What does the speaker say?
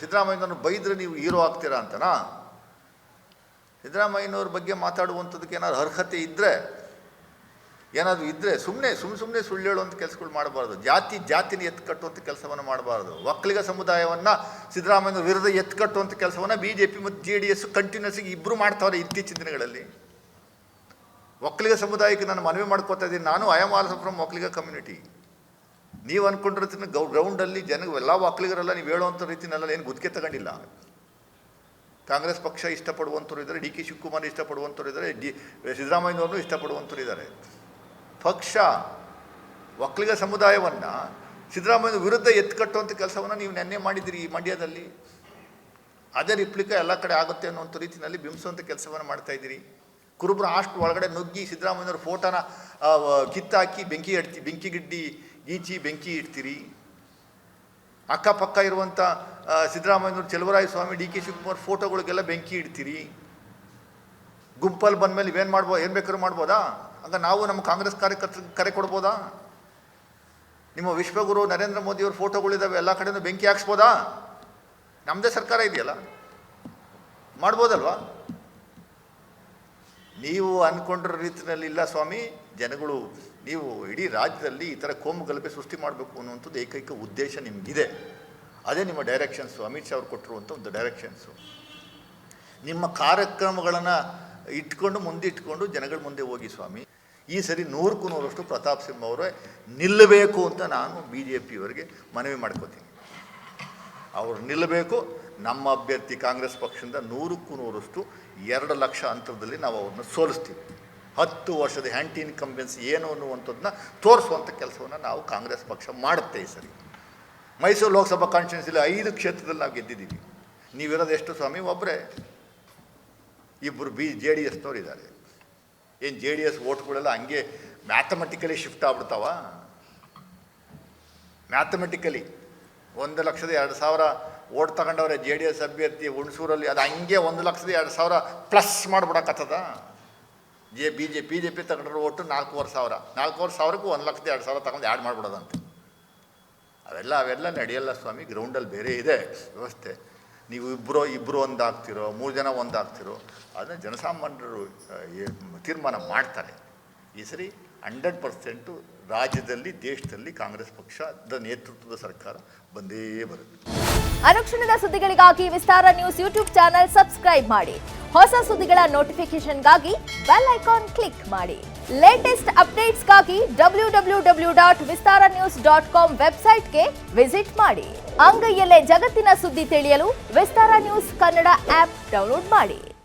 ಸಿದ್ದರಾಮಯ್ಯನವರು ಬೈದರೆ ನೀವು ಹೀರೋ ಆಗ್ತೀರಾ ಅಂತನಾ? ಸಿದ್ದರಾಮಯ್ಯನವ್ರ ಬಗ್ಗೆ ಮಾತಾಡುವಂಥದ್ದಕ್ಕೆ ಏನಾದ್ರು ಅರ್ಹತೆ ಇದ್ದರೆ ಸುಮ್ಮನೆ ಸುಳ್ಳು ಹೇಳುವಂಥ ಕೆಲಸಗಳು ಮಾಡಬಾರ್ದು. ಜಾತಿನ ಎತ್ಕಟ್ಟುವಂಥ ಕೆಲಸವನ್ನು ಮಾಡಬಾರ್ದು. ಒಕ್ಕಲಿಗ ಸಮುದಾಯವನ್ನು ಸಿದ್ದರಾಮಯ್ಯನವ್ರ ವಿರುದ್ಧ ಎತ್ಕಟ್ಟುವಂಥ ಕೆಲಸವನ್ನು BJP ಮತ್ತು JDS ಕಂಟಿನ್ಯೂಸ್ ಇಬ್ಬರು ಮಾಡ್ತಾವ್ರೆ ಇತ್ತೀಚಿನ ದಿನಗಳಲ್ಲಿ. ಒಕ್ಕಲಿಗ ಸಮುದಾಯಕ್ಕೆ ನಾನು ಮನವಿ ಮಾಡ್ಕೋತಾ ಇದ್ದೀನಿ. ನಾನು I am also from Vokkaliga community. ನೀವು ಅಂದ್ಕೊಂಡಿರ್ತೀನಿ ಗ್ರೌಂಡಲ್ಲಿ ಎಲ್ಲ ಒಕ್ಕಲಿಗರೆಲ್ಲ ನೀವು ಹೇಳುವಂಥ ರೀತಿನೆಲ್ಲ ಏನು ಗುತ್ತಿಗೆ ತಗೊಂಡಿಲ್ಲ. ಕಾಂಗ್ರೆಸ್ ಪಕ್ಷ ಇಷ್ಟಪಡುವಂಥವ್ರು ಇದ್ದಾರೆ, DK ಶಿವಕುಮಾರ್ ಇಷ್ಟಪಡುವಂಥವ್ರು ಇದ್ದಾರೆ, ಸಿದ್ದರಾಮಯ್ಯನವ್ರನ್ನೂ ಇಷ್ಟಪಡುವಂಥವ್ರು ಇದ್ದಾರೆ. ಪಕ್ಷ ಒಕ್ಕಲಿಗ ಸಮುದಾಯವನ್ನು ಸಿದ್ದರಾಮಯ್ಯ ವಿರುದ್ಧ ಎತ್ಕಟ್ಟುವಂಥ ಕೆಲಸವನ್ನು ನೀವು ನೆನ್ನೆ ಮಾಡಿದ್ದೀರಿ ಈ ಮಂಡ್ಯದಲ್ಲಿ. ಅದೇ ರಿಪ್ಲಿಕ ಎಲ್ಲ ಕಡೆ ಆಗುತ್ತೆ ಅನ್ನುವಂಥ ರೀತಿಯಲ್ಲಿ ಬಿಂಬಿಸುವಂಥ ಕೆಲಸವನ್ನು ಮಾಡ್ತಾಯಿದ್ದೀರಿ. ಕುರುಬರ ಹಾಸ್ಟೆಲ್ ಒಳಗಡೆ ನುಗ್ಗಿ ಸಿದ್ದರಾಮಯ್ಯವ್ರ ಫೋಟೋನ ಕಿತ್ತಾಕಿ ಬೆಂಕಿ ಇಡ್ತೀರಿ. ಅಕ್ಕಪಕ್ಕ ಇರುವಂಥ ಸಿದ್ದರಾಮಯ್ಯನವ್ರು, ಚೆಲುವರಾಯ ಸ್ವಾಮಿ, DK ಶಿವಕುಮಾರ್ ಫೋಟೋಗಳಿಗೆಲ್ಲ ಬೆಂಕಿ ಇಡ್ತೀರಿ. ಗುಂಪಲ್ಲಿ ಬಂದಮೇಲೆ ಏನು ಬೇಕಾದ್ರೂ ಮಾಡ್ಬೋದಾ? ಆಗ ನಾವು ನಮ್ಮ ಕಾಂಗ್ರೆಸ್ ಕಾರ್ಯಕರ್ತರಿಗೆ ಕರೆ ಕೊಡ್ಬೋದಾ? ನಿಮ್ಮ ವಿಶ್ವಗುರು ನರೇಂದ್ರ ಮೋದಿಯವ್ರ ಫೋಟೋಗಳಿದ್ದಾವೆ, ಎಲ್ಲ ಕಡೆಯೂ ಬೆಂಕಿ ಹಾಕ್ಸ್ಬೋದಾ? ನಮ್ಮದೇ ಸರ್ಕಾರ ಇದೆಯಲ್ಲ, ಮಾಡ್ಬೋದಲ್ವಾ? ನೀವು ಅಂದ್ಕೊಂಡಿರೋ ರೀತಿಯಲ್ಲಿ ಇಲ್ಲ ಸ್ವಾಮಿ. ಜನಗಳು ನೀವು ಇಡೀ ರಾಜ್ಯದಲ್ಲಿ ಈ ಥರ ಕೋಮು ಗಲಭೆ ಸೃಷ್ಟಿ ಮಾಡಬೇಕು ಅನ್ನುವಂಥದ್ದು ಏಕೈಕ ಉದ್ದೇಶ ನಿಮಗಿದೆ. ಅದೇ ನಿಮ್ಮ ಡೈರೆಕ್ಷನ್ಸು. ಅಮಿತ್ ಶಾ ಅವ್ರು ಕೊಟ್ಟಿರುವಂಥ ಒಂದು ಡೈರೆಕ್ಷನ್ಸು. ನಿಮ್ಮ ಕಾರ್ಯಕ್ರಮಗಳನ್ನು ಮುಂದಿಟ್ಕೊಂಡು ಜನಗಳ ಮುಂದೆ ಹೋಗಿ ಸ್ವಾಮಿ. ಈ ಸರಿ 100ಕ್ಕೂ 100ರಷ್ಟು ಪ್ರತಾಪ್ ಸಿಂಹ ಅವರೇ ನಿಲ್ಲಬೇಕು ಅಂತ ನಾನು BJPಯವರಿಗೆ ಮನವಿ ಮಾಡ್ಕೋತೀನಿ. ಅವರು ನಿಲ್ಲಬೇಕು. ನಮ್ಮ ಅಭ್ಯರ್ಥಿ ಕಾಂಗ್ರೆಸ್ ಪಕ್ಷದಿಂದ 100ಕ್ಕೂ 100ರಷ್ಟು 2 ಲಕ್ಷ ಅಂತರದಲ್ಲಿ ನಾವು ಅವ್ರನ್ನ ಸೋಲಿಸ್ತೀವಿ. 10 ವರ್ಷದ ಆ್ಯಂಟಿ ಇನ್ಕಂಬೆನ್ಸಿ ಏನು ಅನ್ನುವಂಥದ್ದನ್ನ ತೋರಿಸುವಂಥ ಕೆಲಸವನ್ನು ನಾವು ಕಾಂಗ್ರೆಸ್ ಪಕ್ಷ ಮಾಡುತ್ತೆ. ಈ ಸರಿ ಮೈಸೂರು ಲೋಕಸಭಾ ಕಾನ್ಸ್ಟಿಟ್ಯೂನ್ಸಿಲಿ 5 ಕ್ಷೇತ್ರದಲ್ಲಿ ನಾವು ಗೆದ್ದಿದ್ದೀವಿ. ನೀವಿರೋದು ಎಷ್ಟು ಸ್ವಾಮಿ? ಒಬ್ಬರೇ. ಇಬ್ಬರು JDSನವ್ರು ಇದ್ದಾರೆ. ಏನು JDS ಓಟ್ಗಳೆಲ್ಲ ಹಂಗೆ ಮ್ಯಾಥಮೆಟಿಕಲಿ ಶಿಫ್ಟ್ ಆಗ್ಬಿಡ್ತಾವ? ಮ್ಯಾಥಮೆಟಿಕಲಿ 1,02,000 ಓಟ್ ತಗೊಂಡವ್ರೆ JDS ಅಭ್ಯರ್ಥಿ ಹುಣಸೂರಲ್ಲಿ. ಅದು ಹಂಗೆ 1,02,000 ಪ್ಲಸ್ ಮಾಡಿಬಿಡಕತ್ತದ? BJP ತಗೊಂಡ್ರೆ ಓಟು 4,500. 4,500ಕ್ಕೂ 1,02,000 ತಗೊಂಡು ಆ್ಯಡ್ ಮಾಡಿಬಿಡೋದಂತೆ. ಅವೆಲ್ಲ ನಡೆಯಲ್ಲ ಸ್ವಾಮಿ. ಗ್ರೌಂಡಲ್ಲಿ ಬೇರೆ ಇದೆ ವ್ಯವಸ್ಥೆ. ನೀವು ಇಬ್ಬರು ಒಂದಾಗ್ತಿರೋ, 3 ಜನ ಒಂದಾಗ್ತಿರೋ, ಅದನ್ನು ಜನಸಾಮಾನ್ಯರು ತೀರ್ಮಾನ ಮಾಡ್ತಾರೆ. ಈ ಸರಿ 100% ರಾಜ್ಯದಲ್ಲಿ, ದೇಶದಲ್ಲಿ ಕಾಂಗ್ರೆಸ್ ಪಕ್ಷದ ನೇತೃತ್ವದ ಸರ್ಕಾರ ಬಂದೇ ಬರುತ್ತೆ. ಅನುಕ್ಷಣದ ಸುದ್ದಿಗಳಿಗಾಗಿ ವಿಸ್ತಾರ ನ್ಯೂಸ್ ಯೂಟ್ಯೂಬ್ ಚಾನೆಲ್ ಸಬ್ಸ್ಕ್ರೈಬ್ ಮಾಡಿ. ಹೊಸ ಸುದ್ದಿಗಳ ನೋಟಿಫಿಕೇಶನ್ಗಾಗಿ ಬೆಲ್ ಐಕಾನ್ ಕ್ಲಿಕ್ ಮಾಡಿ. ಲೇಟೆಸ್ಟ್ ಅಪ್ಡೇಟ್ಸ್ಗಾಗಿ www.vistaranews.com ವೆಬ್ಸೈಟ್ಗೆ ವಿಸಿಟ್ ಮಾಡಿ. ಅಂಗೈಯಲ್ಲೇ ಜಗತ್ತಿನ ಸುದ್ದಿ ತಿಳಿಯಲು ವಿಸ್ತಾರ ನ್ಯೂಸ್ ಕನ್ನಡ ಆಪ್ ಡೌನ್ಲೋಡ್ ಮಾಡಿ.